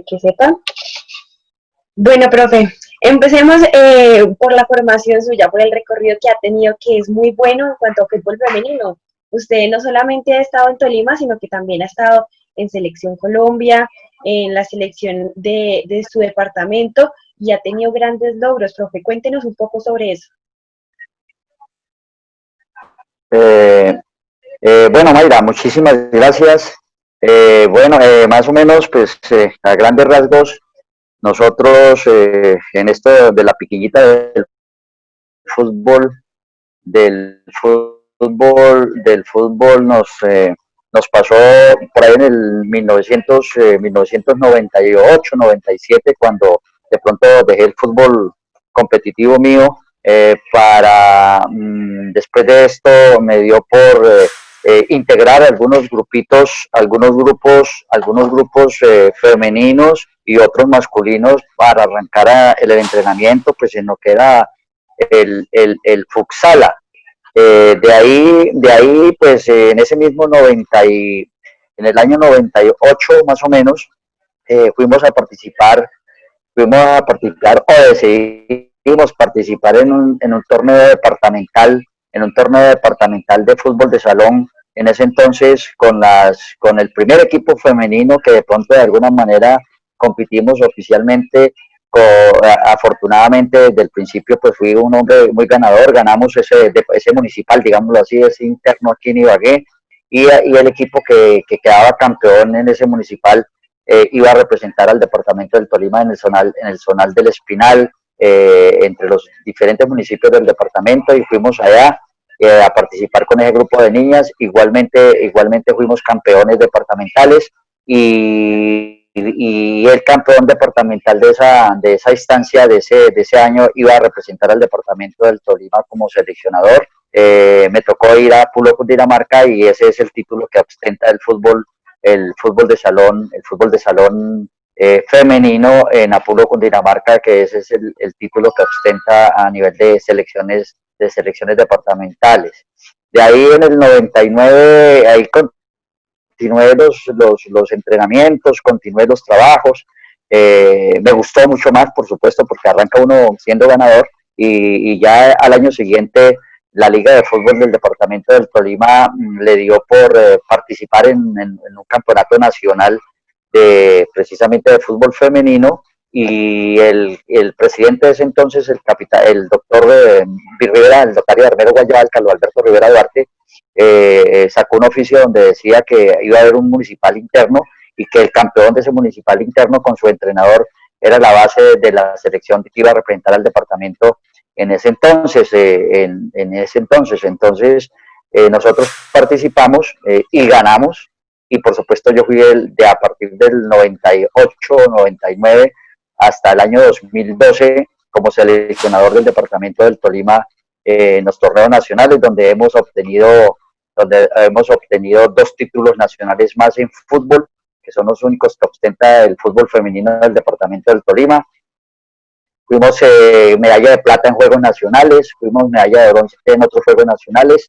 que sepan. Bueno, profe, empecemos por la formación suya, por el recorrido que ha tenido, que es muy bueno en cuanto a fútbol femenino. Usted no solamente ha estado en Tolima, sino que también ha estado en Selección Colombia, en la selección de su departamento y ha tenido grandes logros. Profe, cuéntenos un poco sobre eso. Eh, bueno, Mayra, muchísimas gracias. Más o menos, pues a grandes rasgos, nosotros en esto de la piquillita fútbol, del fútbol nos pasó por ahí en el 1998, 97, cuando de pronto dejé el fútbol competitivo mío después de esto me dio por integrar algunos grupos femeninos y otros masculinos para arrancar el entrenamiento, pues en lo que era el Futsala. Pues en ese mismo en el año 98 más o menos, fuimos a participar o decidimos participar en un torneo departamental, de fútbol de salón, en ese entonces con el primer equipo femenino que de pronto de alguna manera competimos oficialmente. Afortunadamente desde el principio pues fui un hombre muy ganador, ganamos ese municipal, digámoslo así, ese interno aquí en Ibagué, y el equipo que quedaba campeón en ese municipal iba a representar al departamento del Tolima en el zonal del Espinal, entre los diferentes municipios del departamento, y fuimos allá a participar con ese grupo de niñas. Igualmente fuimos campeones departamentales, y el campeón departamental de esa instancia, de ese año, iba a representar al departamento del Tolima como seleccionador. Me tocó ir a Pulo, Cundinamarca, y ese es el título que ostenta el fútbol de salón femenino en Apulo, Cundinamarca, que ese es el título que ostenta a nivel de selecciones departamentales. De ahí en el 99, ahí continué los entrenamientos, continué los trabajos. Me gustó mucho más, por supuesto, porque arranca uno siendo ganador, y ya al año siguiente la Liga de Fútbol del Departamento del Tolima le dio por participar en un campeonato nacional precisamente de fútbol femenino, y el presidente de ese entonces, el doctor Rivera, el doctor Armero Guayabal, Carlos Alberto Rivera Duarte, sacó un oficio donde decía que iba a haber un municipal interno, y que el campeón de ese municipal interno con su entrenador era la base de la selección que iba a representar al departamento en ese entonces. Entonces nosotros participamos y ganamos, y por supuesto yo fui a partir del 98, 99 hasta el año 2012 como seleccionador del departamento del Tolima en los torneos nacionales, donde hemos obtenido 2 títulos nacionales más en fútbol, que son los únicos que ostenta el fútbol femenino del departamento del Tolima. Fuimos medalla de plata en Juegos Nacionales, fuimos medalla de bronce en otros Juegos Nacionales,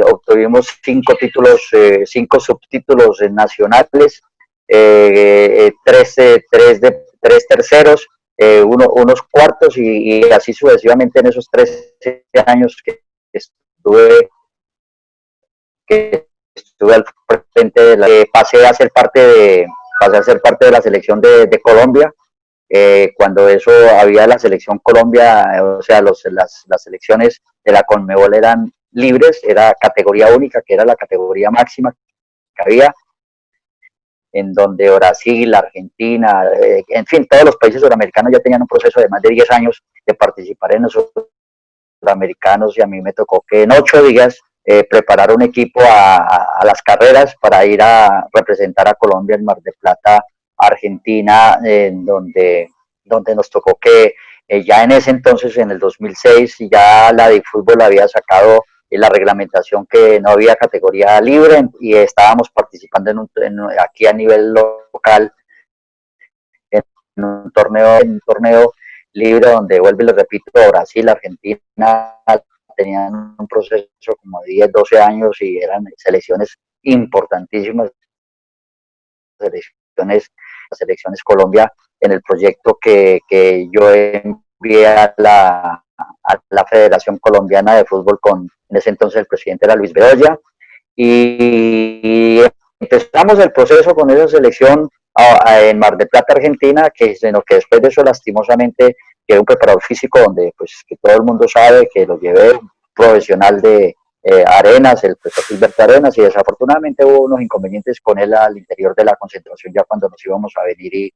obtuvimos 5 subtítulos nacionales, 3 terceros, unos cuartos, y así sucesivamente en esos 13 años que estuve al frente pasé a ser parte de la selección de Colombia. Cuando eso había la selección Colombia, o sea, las selecciones de la Conmebol eran libres, era categoría única, que era la categoría máxima que había, en donde Brasil, Argentina, en fin, todos los países sudamericanos ya tenían un proceso de más de 10 años de participar en esos sudamericanos, y a mí me tocó que en 8 días preparar un equipo a las carreras para ir a representar a Colombia en Mar del Plata, Argentina, donde nos tocó que ya en ese entonces, en el 2006, ya la de fútbol había sacado la reglamentación que no había categoría libre, y estábamos participando aquí a nivel local en un torneo libre, donde, vuelvo y les repito, Brasil, Argentina tenían un proceso como de 10, 12 años, y eran selecciones importantísimas, selecciones Selecciones Colombia en el proyecto que yo envié a la Federación Colombiana de Fútbol con, en ese entonces el presidente era Luis Bedoya, y empezamos el proceso con esa selección en Mar del Plata, Argentina, sino que después de eso lastimosamente quedé un preparador físico donde pues que todo el mundo sabe que lo llevé, un profesional de Arenas, el profesor Gilberto Arenas, y desafortunadamente hubo unos inconvenientes con él al interior de la concentración ya cuando nos íbamos a venir,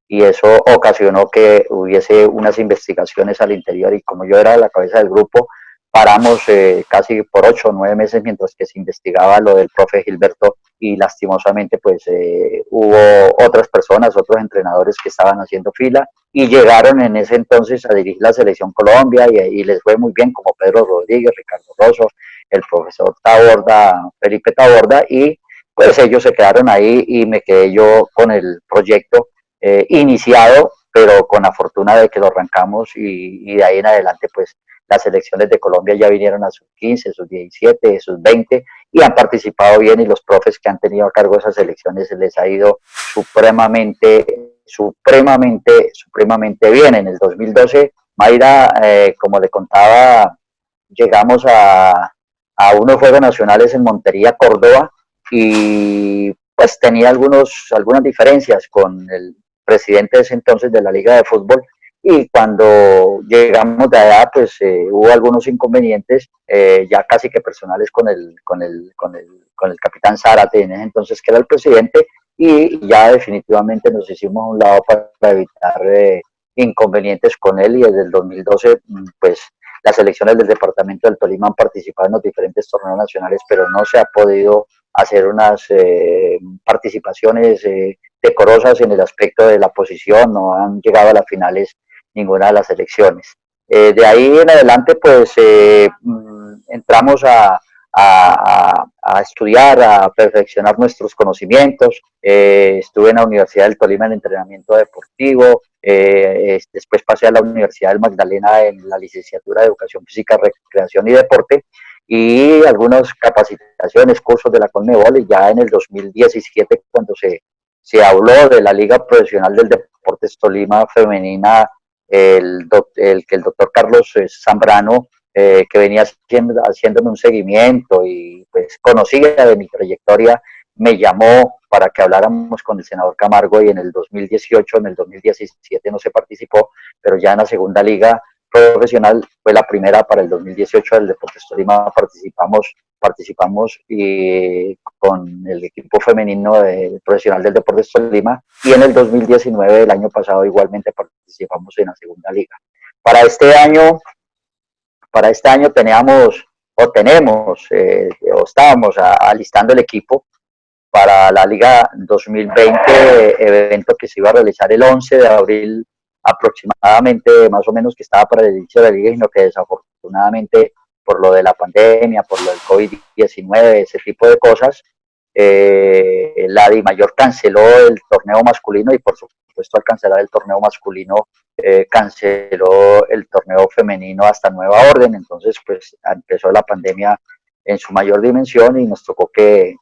y eso ocasionó que hubiese unas investigaciones al interior, y como yo era la cabeza del grupo, paramos casi por 8 o 9 meses mientras que se investigaba lo del profe Gilberto, y lastimosamente pues hubo otras personas, otros entrenadores que estaban haciendo fila y llegaron en ese entonces a dirigir la Selección Colombia, y les fue muy bien, como Pedro Rodríguez, Ricardo Rosso, el profesor Taborda, Felipe Taborda, y pues ellos se quedaron ahí y me quedé yo con el proyecto iniciado, pero con la fortuna de que lo arrancamos, y de ahí en adelante pues las selecciones de Colombia ya vinieron a sus 15, sus 17, sus 20 y han participado bien, y los profes que han tenido a cargo esas selecciones les ha ido supremamente bien. En el 2012, Mayra, como le contaba, llegamos a unos Juegos Nacionales en Montería, Córdoba, y pues tenía algunas diferencias con el presidente de ese entonces de la Liga de Fútbol, y cuando llegamos de allá pues hubo algunos inconvenientes ya casi que personales con el capitán Zárate en ese entonces, que era el presidente, y ya definitivamente nos hicimos a un lado para evitar inconvenientes con él, y desde el 2012 pues las selecciones del departamento del Tolima han participado en los diferentes torneos nacionales, pero no se ha podido hacer unas participaciones decorosas en el aspecto de la posición, no han llegado a las finales ninguna de las selecciones. De ahí en adelante, pues entramos a estudiar, a perfeccionar nuestros conocimientos. Estuve en la Universidad del Tolima en entrenamiento deportivo, después pasé a la Universidad del Magdalena en la licenciatura de Educación Física, Recreación y Deporte, y algunas capacitaciones, cursos de la Conmebol, y ya en el 2017, cuando se habló de la Liga Profesional del Deportes Tolima Femenina, que el doctor Carlos Zambrano, que venía haciéndome un seguimiento y pues conocía de mi trayectoria, me llamó para que habláramos con el senador Camargo, y en el 2018, en el 2017 no se participó, pero ya en la segunda liga profesional fue la primera para el 2018 del Deportes Tolima, participamos con el equipo femenino profesional del Deportes Tolima, y en el 2019, el año pasado, igualmente participamos en la segunda liga. Para este año teníamos o estábamos alistando el equipo para la Liga 2020, evento que se iba a realizar el 11 de abril aproximadamente, más o menos, que estaba para el inicio de la liga, sino que desafortunadamente por lo de la pandemia, por lo del COVID-19, ese tipo de cosas, la DIMAYOR canceló el torneo masculino, y por supuesto al cancelar el torneo masculino canceló el torneo femenino hasta nueva orden. Entonces pues empezó la pandemia en su mayor dimensión, y nos tocó que,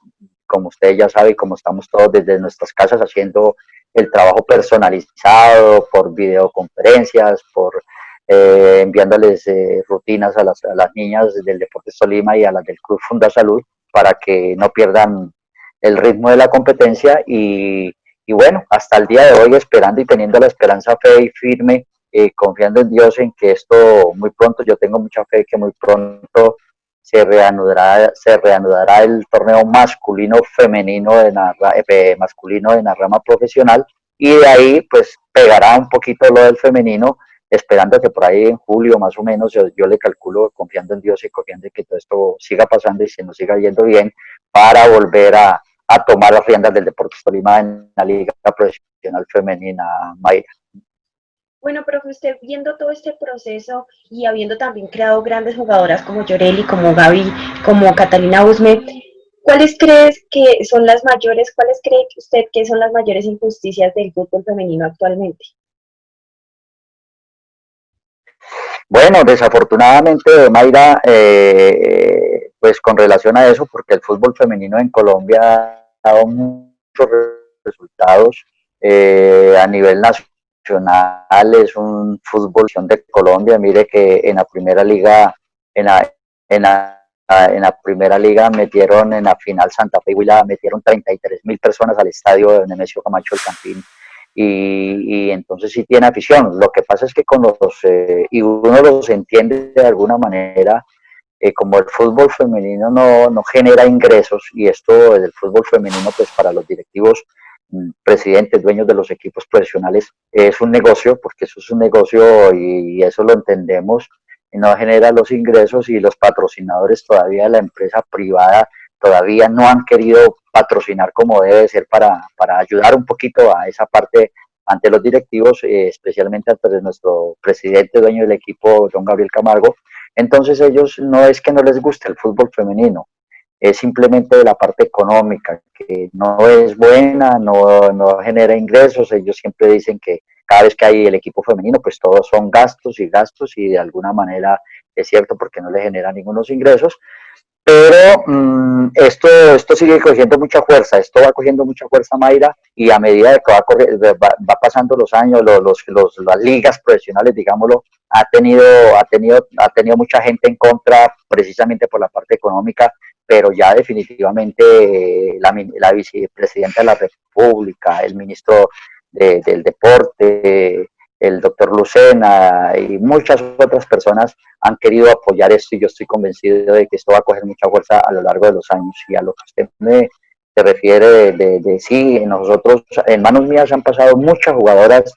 como usted ya sabe, y como estamos todos desde nuestras casas haciendo el trabajo personalizado por videoconferencias, por enviándoles rutinas a las niñas del Deportes Tolima y a las del Club Fundasalud, para que no pierdan el ritmo de la competencia, y bueno, hasta el día de hoy esperando y teniendo la esperanza, fe y firme, confiando en Dios en que esto muy pronto, yo tengo mucha fe que muy pronto se reanudará el torneo masculino femenino masculino en la rama profesional, y de ahí pues pegará un poquito lo del femenino, esperando que por ahí en julio más o menos, yo le calculo, confiando en Dios y confiando en que todo esto siga pasando y se nos siga yendo bien, para volver a tomar las riendas del Deportes Tolima en la Liga Profesional Femenina, Mayra. Bueno, profe, usted viendo todo este proceso y habiendo también creado grandes jugadoras como Yoreli, como Gaby, como Catalina Usme, cuáles cree usted que son las mayores injusticias del fútbol femenino actualmente? Bueno, desafortunadamente, Mayra, pues con relación a eso, porque el fútbol femenino en Colombia ha dado muchos resultados, A nivel nacional es un fútbol de Colombia. Mire que en la primera liga, en la, en la, en la primera liga metieron en la final Santa Fe y Huila, metieron 33.000 personas al estadio de Nemesio Camacho del Campín. Y entonces sí tiene afición. Lo que pasa es que con y uno los entiende de alguna manera, como el fútbol femenino no genera ingresos, y esto del fútbol femenino, pues para los directivos, presidentes, dueños de los equipos profesionales, es un negocio, porque eso es un negocio y eso lo entendemos, y no genera los ingresos, y los patrocinadores todavía de la empresa privada todavía no han querido patrocinar como debe ser para ayudar un poquito a esa parte ante los directivos, especialmente ante nuestro presidente, dueño del equipo, don Gabriel Camargo. Entonces ellos no es que no les guste el fútbol femenino, es simplemente de la parte económica, que no es buena, no genera ingresos. Ellos siempre dicen que cada vez que hay el equipo femenino, pues todos son gastos y gastos, y de alguna manera es cierto porque no le genera ningunos ingresos. Pero esto sigue cogiendo mucha fuerza, esto va cogiendo mucha fuerza, Mayra, y a medida que va pasando los años, las ligas profesionales, digámoslo, ha tenido mucha gente en contra, precisamente por la parte económica, pero ya definitivamente la vicepresidenta de la República, el ministro del Deporte, el doctor Lucena y muchas otras personas han querido apoyar esto, y yo estoy convencido de que esto va a coger mucha fuerza a lo largo de los años. Y a lo que usted se refiere sí, nosotros, en manos mías han pasado muchas jugadoras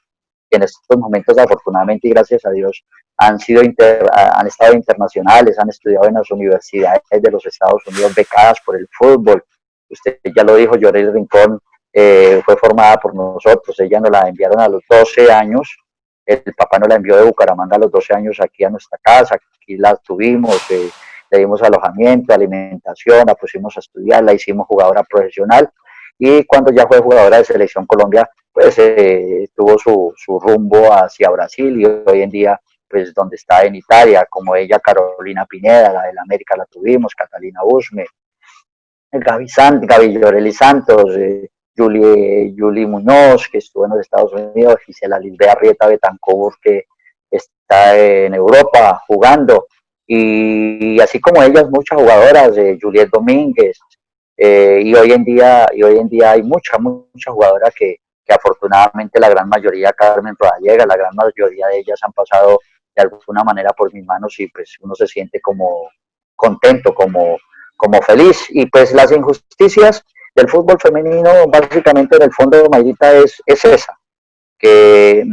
que en estos momentos, afortunadamente y gracias a Dios, han estado internacionales, han estudiado en las universidades de los Estados Unidos, becadas por el fútbol. Usted ya lo dijo, Yorel Rincón fue formada por nosotros, ella nos la enviaron a los 12 años, el papá nos la envió de Bucaramanga a los 12 años aquí a nuestra casa, aquí la tuvimos, le dimos alojamiento, alimentación, la pusimos a estudiar, la hicimos jugadora profesional, y cuando ya fue jugadora de Selección Colombia, pues tuvo su rumbo hacia Brasil, y hoy en día, pues donde está en Italia, como ella, Carolina Pineda, la del América la tuvimos, Catalina Usme, Gaby Llorelli Santos, Julie Muñoz, que estuvo en los Estados Unidos, Gisela Lisbeth Arrieta Betancourt, que está en Europa jugando, y así como ellas, muchas jugadoras, Juliet Domínguez, y hoy en día hay mucha jugadora que afortunadamente la gran mayoría, Carmen Rodallega, la gran mayoría de ellas han pasado de alguna manera por mis manos, y pues uno se siente como contento, como feliz. Y pues las injusticias del fútbol femenino, básicamente en el fondo, Mayrita, es esa, que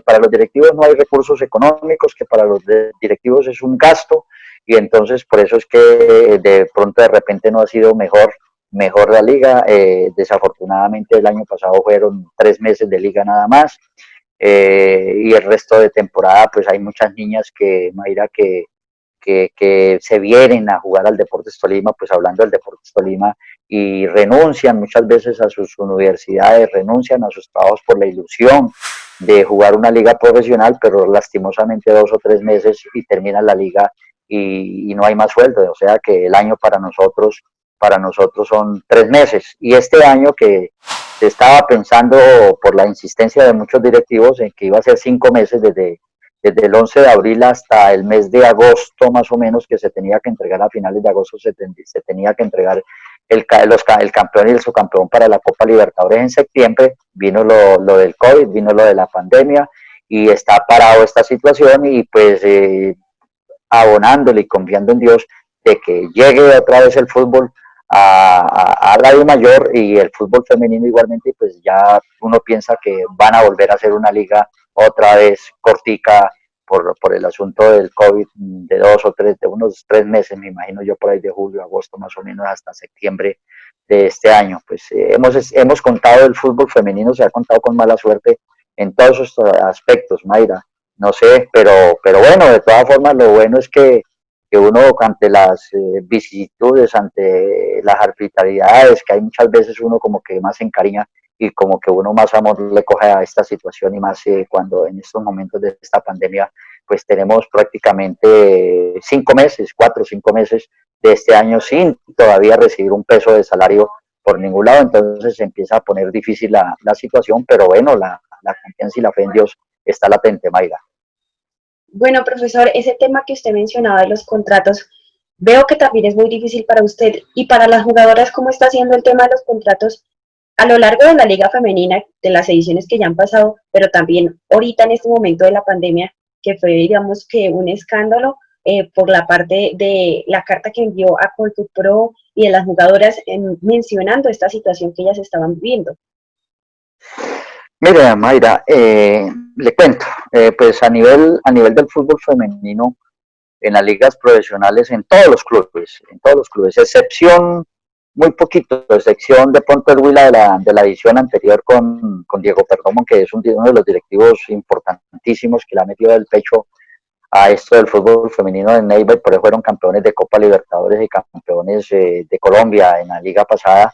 para los directivos no hay recursos económicos, que para los directivos es un gasto, y entonces por eso es que de pronto de repente no ha sido mejor la liga. Desafortunadamente el año pasado fueron 3 meses de liga nada más, y el resto de temporada pues hay muchas niñas que, Mayra, que se vienen a jugar al Deportes Tolima, pues hablando del Deportes Tolima, y renuncian muchas veces a sus universidades, renuncian a sus trabajos por la ilusión de jugar una liga profesional, pero lastimosamente 2 o 3 meses y termina la liga, y no hay más sueldo. O sea que el año para nosotros son 3 meses, y este año que se estaba pensando por la insistencia de muchos directivos en que iba a ser 5 meses, desde el 11 de abril hasta el mes de agosto más o menos, que se tenía que entregar a finales de agosto, se tenía que entregar el campeón y el subcampeón para la Copa Libertadores en septiembre. Vino lo del COVID, vino lo de la pandemia, y está parado esta situación, y pues abonándole y confiando en Dios de que llegue otra vez el fútbol a la mayor, y el fútbol femenino igualmente, pues ya uno piensa que van a volver a hacer una liga otra vez cortica por el asunto del COVID, de unos 3 meses, me imagino yo, por ahí de julio, agosto, más o menos, hasta septiembre de este año. Pues hemos contado, el fútbol femenino se ha contado con mala suerte en todos estos aspectos, Mayra. No sé, pero bueno, de todas formas, lo bueno es que uno, ante las vicisitudes, ante las arbitrariedades, que hay muchas veces, uno como que más se encariña, y como que uno más amor le coge a esta situación, y más cuando en estos momentos de esta pandemia, pues tenemos prácticamente 5 meses, 4 o 5 meses de este año sin todavía recibir un peso de salario, por ningún lado, entonces se empieza a poner difícil la situación, pero bueno, la confianza y la fe en Dios está latente, Mayra. Bueno, profesor, ese tema que usted mencionaba de los contratos, veo que también es muy difícil para usted y para las jugadoras, ¿cómo está haciendo el tema de los contratos a lo largo de la liga femenina, de las ediciones que ya han pasado, pero también ahorita en este momento de la pandemia, que fue, digamos, que un escándalo por la parte de la carta que envió a Coltupro y de las jugadoras mencionando esta situación que ellas estaban viviendo? Mire, Mayra, le cuento, pues a nivel del fútbol femenino, en las ligas profesionales, en todos los clubes, excepción, muy poquito, excepción de pronto el Huila de la edición anterior con Diego Perdomo, que es uno de los directivos importantísimos que le ha metido el pecho a esto del fútbol femenino de Neighbor, por eso fueron campeones de Copa Libertadores y campeones de Colombia en la liga pasada.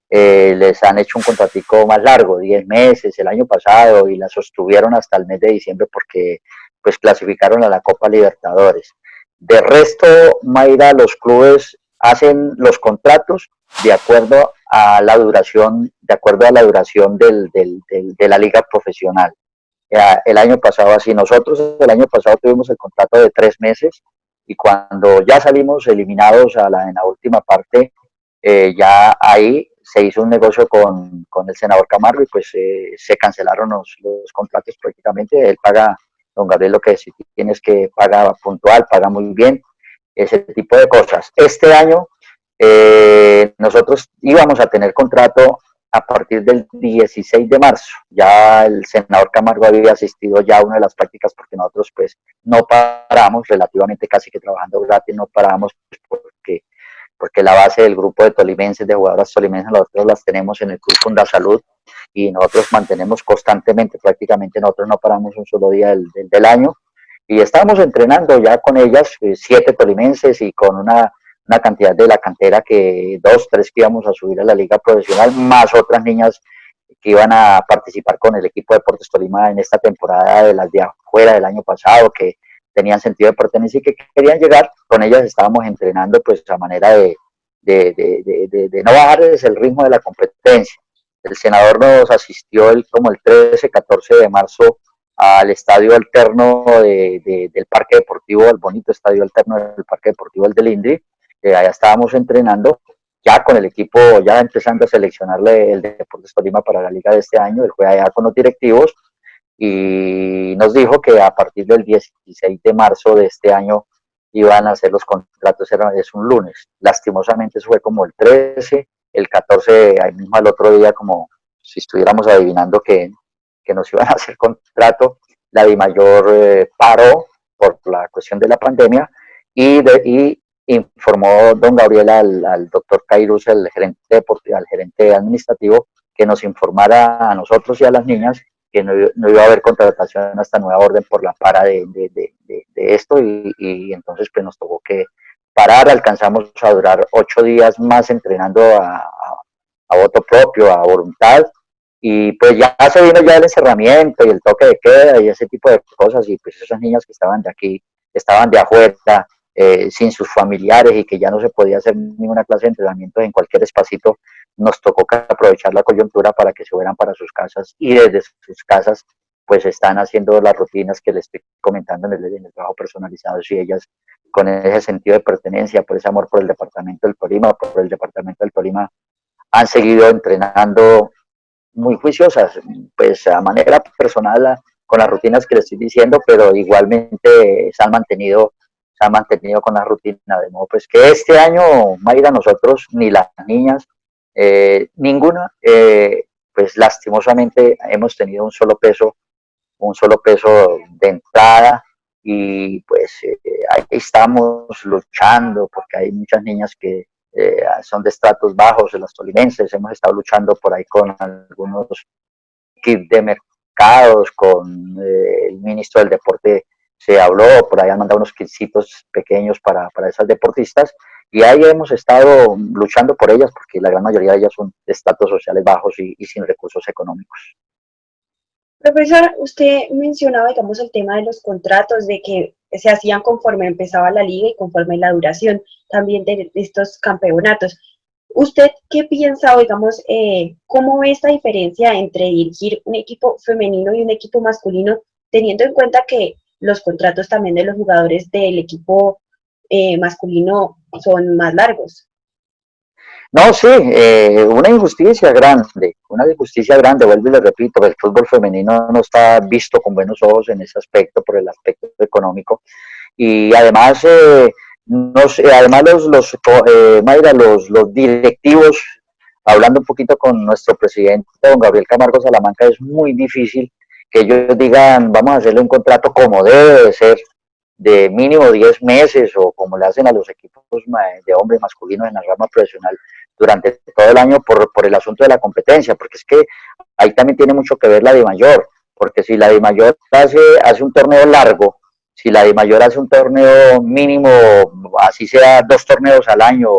Les han hecho un contratico más largo, 10 meses el año pasado, y la sostuvieron hasta el mes de diciembre porque pues clasificaron a la Copa Libertadores. De resto, Mayra, los clubes hacen los contratos de acuerdo a la duración, de la liga profesional. El año pasado así, nosotros el año pasado tuvimos el contrato de 3 meses y cuando ya salimos eliminados en la última parte, ya ahí se hizo un negocio con el senador Camargo y pues se cancelaron los contratos prácticamente. Él paga, don Gabriel, lo que sí tienes que paga puntual, paga muy bien, ese tipo de cosas. Este año nosotros íbamos a tener contrato a partir del 16 de marzo. Ya el senador Camargo había asistido ya a una de las prácticas porque nosotros pues no paramos, relativamente casi que trabajando gratis, no paramos porque la base del grupo de tolimenses, de jugadoras tolimenses, nosotros las tenemos en el Club Fundasalud y nosotros mantenemos constantemente, prácticamente nosotros no paramos un solo día del año y estamos entrenando ya con ellas, 7 tolimenses y con una cantidad de la cantera que 2, 3 que íbamos a subir a la liga profesional, más otras niñas que iban a participar con el equipo de Deportes Tolima en esta temporada de las de afuera del año pasado, que tenían sentido de pertenencia y que querían llegar, con ellas estábamos entrenando pues a manera de no bajarles el ritmo de la competencia. El senador nos asistió como el 13, 14 de marzo al estadio alterno del Parque Deportivo, el bonito estadio alterno del Parque Deportivo del Indri. Allá estábamos entrenando ya con el equipo, ya empezando a seleccionarle el Deportes Tolima para la liga de este año. Él fue allá con los directivos y nos dijo que a partir del 16 de marzo de este año iban a hacer los contratos, es un lunes. Lastimosamente eso fue como el 13, el 14, ahí mismo al otro día, como si estuviéramos adivinando que nos iban a hacer contrato, la DIMAYOR paró por la cuestión de la pandemia y informó don Gabriel al doctor Cairus, el gerente deportivo, al gerente administrativo, que nos informara a nosotros y a las niñas que no iba a haber contratación hasta nueva orden por la para de esto y entonces pues nos tocó que parar, alcanzamos a durar 8 días más entrenando a voto propio, a voluntad, y pues ya se vino ya el encerramiento y el toque de queda y ese tipo de cosas, y pues esas niñas que estaban de aquí, estaban de afuera, sin sus familiares y que ya no se podía hacer ninguna clase de entrenamiento en cualquier espacito, nos tocó aprovechar la coyuntura para que se fueran para sus casas y desde sus casas pues están haciendo las rutinas que les estoy comentando en el trabajo personalizado y ellas con ese sentido de pertenencia, por ese amor por el departamento del Tolima, por el departamento del Tolima, han seguido entrenando muy juiciosas, pues a manera personal con las rutinas que les estoy diciendo, pero igualmente se han mantenido con la rutina, de modo pues que este año, Mayra, nosotros, ni las niñas, ninguna, pues lastimosamente hemos tenido un solo peso de entrada y pues ahí estamos luchando porque hay muchas niñas que son de estratos bajos, de los tolimenses, hemos estado luchando por ahí con algunos kits de mercados, con el ministro del deporte se habló, por ahí han mandado unos kitsitos pequeños para esas deportistas y ahí hemos estado luchando por ellas porque la gran mayoría de ellas son de estratos sociales bajos y sin recursos económicos. Profesor, usted mencionaba, digamos, el tema de los contratos, de que se hacían conforme empezaba la liga y conforme la duración también de estos campeonatos. ¿Usted qué piensa, o digamos, cómo ve esta diferencia entre dirigir un equipo femenino y un equipo masculino, teniendo en cuenta que los contratos también de los jugadores del equipo masculino son más largos? No, sí, una injusticia grande, vuelvo y le repito, el fútbol femenino no está visto con buenos ojos en ese aspecto, por el aspecto económico, y además, no sé, además Mayra, los directivos, hablando un poquito con nuestro presidente, don Gabriel Camargo Salamanca, es muy difícil que ellos digan, vamos a hacerle un contrato como debe de ser, de mínimo 10 meses, o como le hacen a los equipos de hombres masculinos en la rama profesional durante todo el año por el asunto de la competencia, porque es que ahí también tiene mucho que ver la de mayor, porque si la de mayor hace un torneo largo, si la de mayor hace un torneo mínimo, así sea 2 torneos al año,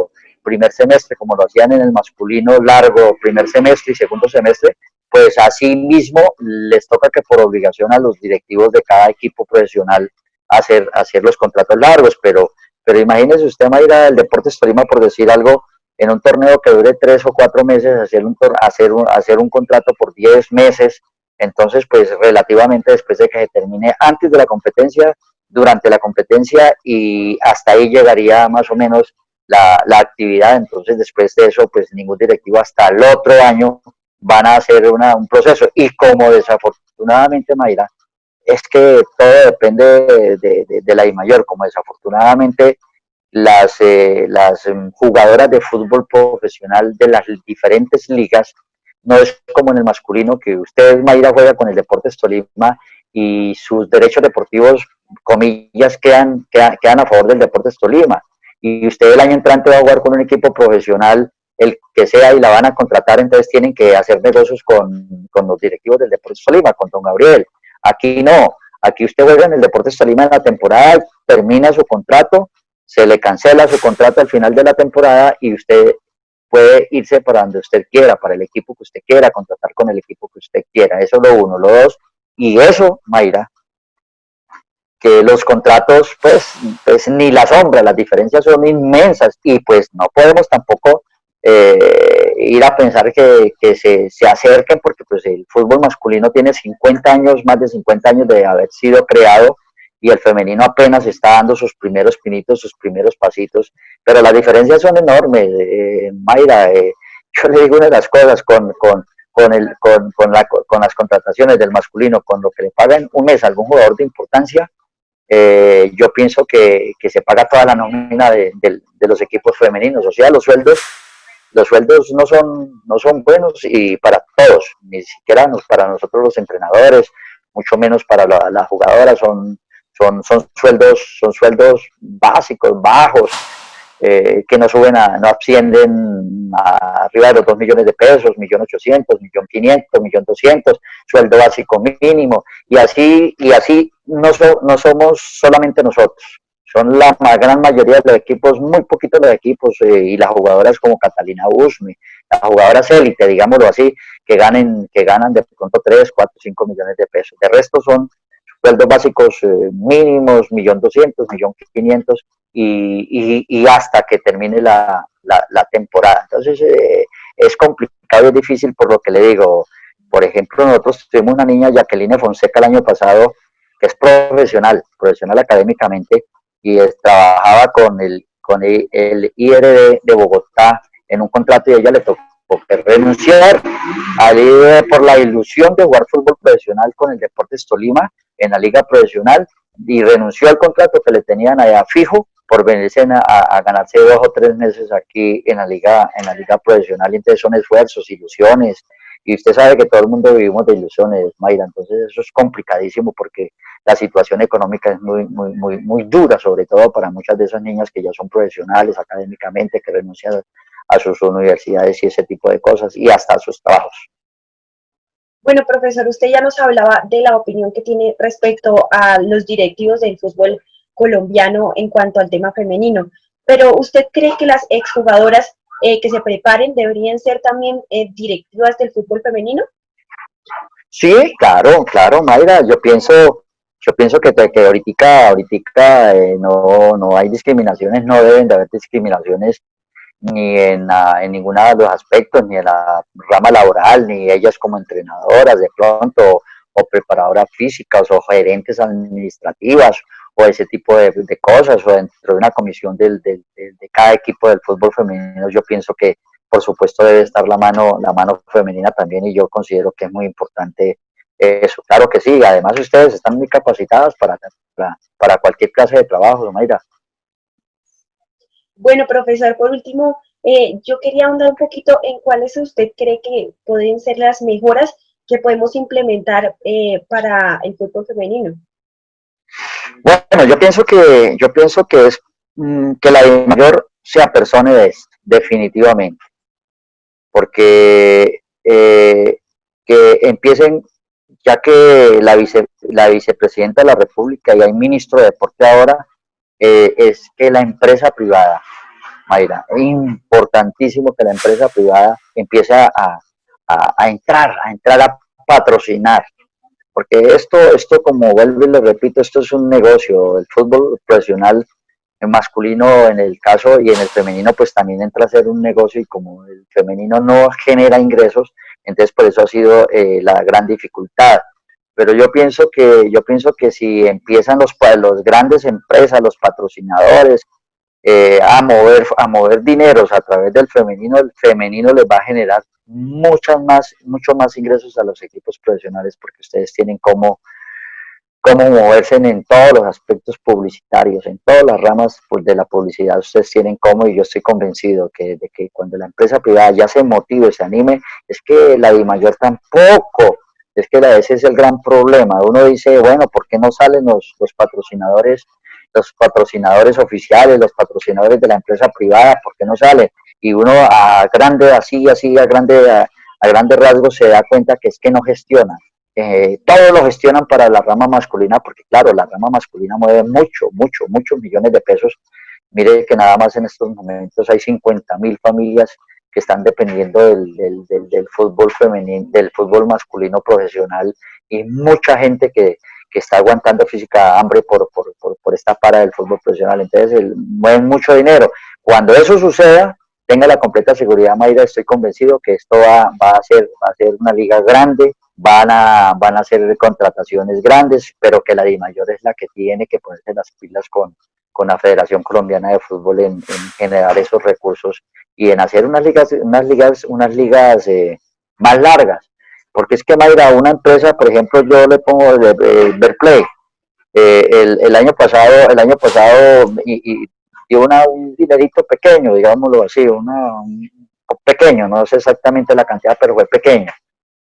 primer semestre, como lo hacían en el masculino largo, primer semestre y segundo semestre, pues así mismo les toca que por obligación a los directivos de cada equipo profesional hacer los contratos largos, pero imagínese usted, Mayra, el Deportes Tolima, por decir algo, en un torneo que dure 3 o 4 meses, hacer un contrato por 10 meses, entonces pues relativamente después de que se termine antes de la competencia, durante la competencia y hasta ahí llegaría más o menos la actividad, entonces después de eso pues ningún directivo hasta el otro año van a hacer un proceso y como desafortunadamente Mayra, es que todo depende de la I mayor, como desafortunadamente las jugadoras de fútbol profesional de las diferentes ligas, no es como en el masculino, que usted, Mayra, juega con el Deportes Tolima y sus derechos deportivos, comillas, quedan a favor del Deportes Tolima. Y usted el año entrante va a jugar con un equipo profesional, el que sea, y la van a contratar, entonces tienen que hacer negocios con los directivos del Deportes Tolima, con don Gabriel. Aquí no, aquí usted juega en el Deportes Tolima en la temporada, termina su contrato, se le cancela su contrato al final de la temporada y usted puede irse para donde usted quiera, para el equipo que usted quiera, contratar con el equipo que usted quiera. Eso es lo uno. Lo dos, y eso, Mayra, que los contratos, pues ni la sombra, las diferencias son inmensas y pues no podemos tampoco ir a pensar que se acerquen porque pues el fútbol masculino tiene 50 años, más de 50 años de haber sido creado y el femenino apenas está dando sus primeros pinitos, sus primeros pasitos, pero las diferencias son enormes, Mayra, yo le digo una de las cosas con las contrataciones del masculino, con lo que le pagan un mes a algún jugador de importancia, yo pienso que se paga toda la nómina de los equipos femeninos, o sea, los sueldos no son buenos y para todos, ni siquiera para nosotros los entrenadores, mucho menos para las jugadoras, son sueldos básicos, bajos, que no ascienden a arriba de los 2 millones de pesos, 1.800.000, 1.500.000, 1.200.000, sueldo básico mínimo, y así no somos solamente nosotros, son la gran mayoría de los equipos, muy poquitos los equipos, y las jugadoras como Catalina Usme, las jugadoras élite, digámoslo así, que ganan de pronto 3, 4, 5 millones de pesos. De resto son sueldos básicos mínimos, 1.200.000, 1.500.000, y hasta que termine la temporada. Entonces es complicado y es difícil por lo que le digo. Por ejemplo, nosotros tuvimos una niña, Jacqueline Fonseca, el año pasado, que es profesional académicamente, y trabajaba con el IRD de Bogotá en un contrato y a ella le tocó renunciar por la ilusión de jugar fútbol profesional con el Deportes Tolima en la liga profesional y renunció al contrato que le tenían allá fijo por venirse a ganarse 2 o 3 meses aquí en la liga profesional. Y entonces son esfuerzos, ilusiones, y usted sabe que todo el mundo vivimos de ilusiones, Mayra, entonces eso es complicadísimo porque la situación económica es muy, muy, muy, muy dura, sobre todo para muchas de esas niñas que ya son profesionales académicamente, que renuncian a sus universidades y ese tipo de cosas, y hasta a sus trabajos. Bueno, profesor, usted ya nos hablaba de la opinión que tiene respecto a los directivos del fútbol colombiano en cuanto al tema femenino, pero ¿usted cree que las exjugadoras que se preparen deberían ser también directivas del fútbol femenino? Sí, claro, claro, Mayra, yo pienso que ahorita no hay discriminaciones, no deben de haber discriminaciones en ninguno de los aspectos, ni en la rama laboral, ni ellas como entrenadoras de pronto, o preparadoras físicas, o gerentes administrativas, o ese tipo de cosas, o dentro de una comisión de cada equipo del fútbol femenino. Yo pienso que por supuesto debe estar la mano femenina también, y yo considero que es muy importante eso. Claro que sí, además ustedes están muy capacitadas para cualquier clase de trabajo, Mayra. Bueno, profesor, por último, yo quería ahondar un poquito en cuáles usted cree que pueden ser las mejoras que podemos implementar para el fútbol femenino. Bueno, yo pienso que es que la mayor se apersone de esto, definitivamente, porque que empiecen, ya que la vicepresidenta de la República y hay ministro de Deporte ahora, es que la empresa privada, Mayra, es importantísimo que la empresa privada empiece a entrar a patrocinar, porque esto como vuelvo y le repito, esto es un negocio. El fútbol profesional, el masculino en el caso, y en el femenino pues también entra a ser un negocio, y como el femenino no genera ingresos, entonces por eso ha sido la gran dificultad. Pero yo pienso que si empiezan los grandes empresas, los patrocinadores, a mover dineros a través del femenino, el femenino les va a generar muchos más ingresos a los equipos profesionales, porque ustedes tienen cómo moverse en todos los aspectos publicitarios, en todas las ramas de la publicidad, ustedes tienen cómo, y yo estoy convencido de que cuando la empresa privada ya se motive, se anime, es que la DIMAYOR tampoco, es que ese es el gran problema. Uno dice, bueno, ¿por qué no salen los patrocinadores oficiales, los patrocinadores de la empresa privada? ¿Por qué no salen? Y uno a grandes rasgos se da cuenta que es que no gestionan. Todos lo gestionan para la rama masculina, porque claro, la rama masculina mueve muchos millones de pesos. Mire que nada más en estos momentos hay 50.000 familias que están dependiendo del fútbol femenino, del fútbol masculino profesional, y mucha gente que está aguantando física hambre por esta para del fútbol profesional. Entonces mueven mucho dinero. Cuando eso suceda, tenga la completa seguridad, Mayra, estoy convencido que esto va a ser una liga grande, van a hacer contrataciones grandes, pero que la DIMAYOR es la que tiene que ponerse las pilas con la Federación Colombiana de Fútbol en generar esos recursos, y en hacer unas ligas más largas. Porque es que, Mayra, una empresa, por ejemplo, yo le pongo Verplay, el año pasado dio un dinerito pequeño, digámoslo así, un pequeño, no sé exactamente la cantidad, pero fue pequeño.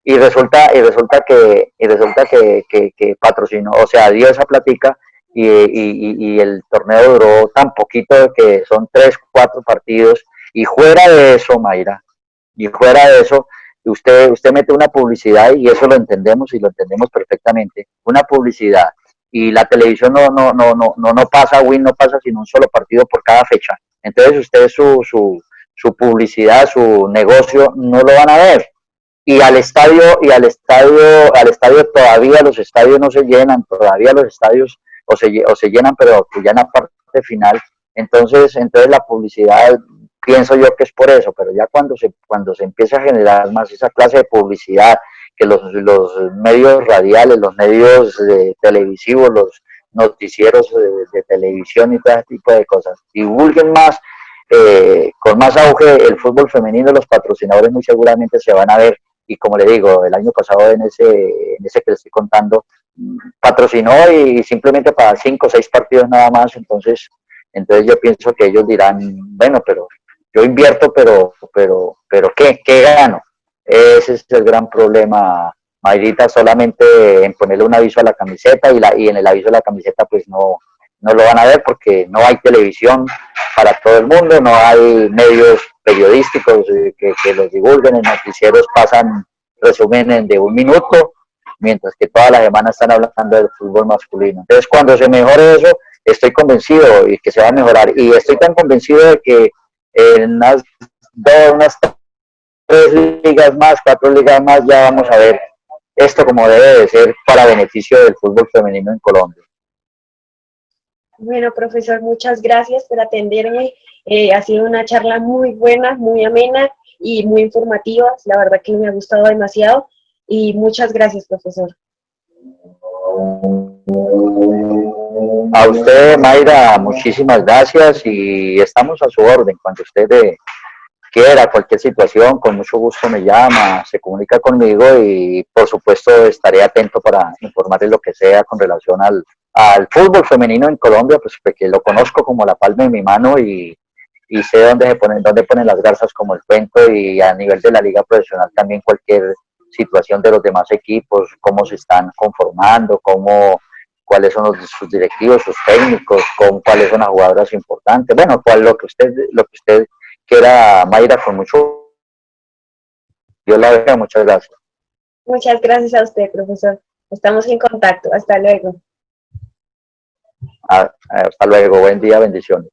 Y resulta que patrocinó, o sea, dio esa platica, y el torneo duró tan poquito, que son 3, 4 partidos, y fuera de eso, Mayra, y fuera de eso, usted mete una publicidad, y eso lo entendemos, y lo entendemos perfectamente, una publicidad, y la televisión no pasa, Win no pasa sino un solo partido por cada fecha. Entonces ustedes su publicidad, su negocio, no lo van a ver. Y al estadio todavía los estadios no se llenan, todavía los estadios o se llenan, pero que ya en la parte final. Entonces la publicidad, pienso yo que es por eso, pero ya cuando se empieza a generar más esa clase de publicidad, que los medios radiales, los medios televisivos, los noticieros de televisión y todo ese tipo de cosas divulguen más, con más auge el fútbol femenino, los patrocinadores muy seguramente se van a ver. Y como le digo, el año pasado en ese que le estoy contando, patrocinó, y simplemente para 5 o 6 partidos nada más. Entonces yo pienso que ellos dirán, bueno, pero yo invierto, pero ¿qué gano? Ese es el gran problema, Mayrita, solamente en ponerle un aviso a la camiseta, y en el aviso a la camiseta pues no lo van a ver, porque no hay televisión para todo el mundo, no hay medios periodísticos que los divulguen, en noticieros pasan resumen de un minuto, mientras que toda la semana están hablando del fútbol masculino. Entonces, cuando se mejore eso, estoy convencido y que se va a mejorar, y estoy tan convencido de que en unas 3 ligas más, 4 ligas más, ya vamos a ver esto como debe de ser para beneficio del fútbol femenino en Colombia. Bueno, profesor, muchas gracias por atenderme. Ha sido una charla muy buena, muy amena y muy informativa. La verdad que me ha gustado demasiado. Y muchas gracias, profesor. A usted, Mayra, muchísimas gracias y estamos a su orden. Cuando usted quiera, cualquier situación, con mucho gusto me llama, se comunica conmigo y por supuesto estaré atento para informarle lo que sea con relación al fútbol femenino en Colombia, pues porque lo conozco como la palma de mi mano y sé dónde ponen las garzas como el cuento y a nivel de la liga profesional también cualquier situación de los demás equipos, cómo se están conformando, cuáles son sus directivos, sus técnicos, cuáles son las jugadoras importantes, bueno, lo que usted quiera, Mayra, con mucho, yo la veo, muchas gracias. Muchas gracias a usted, profesor. Estamos en contacto. Hasta luego. Hasta luego, buen día, bendiciones.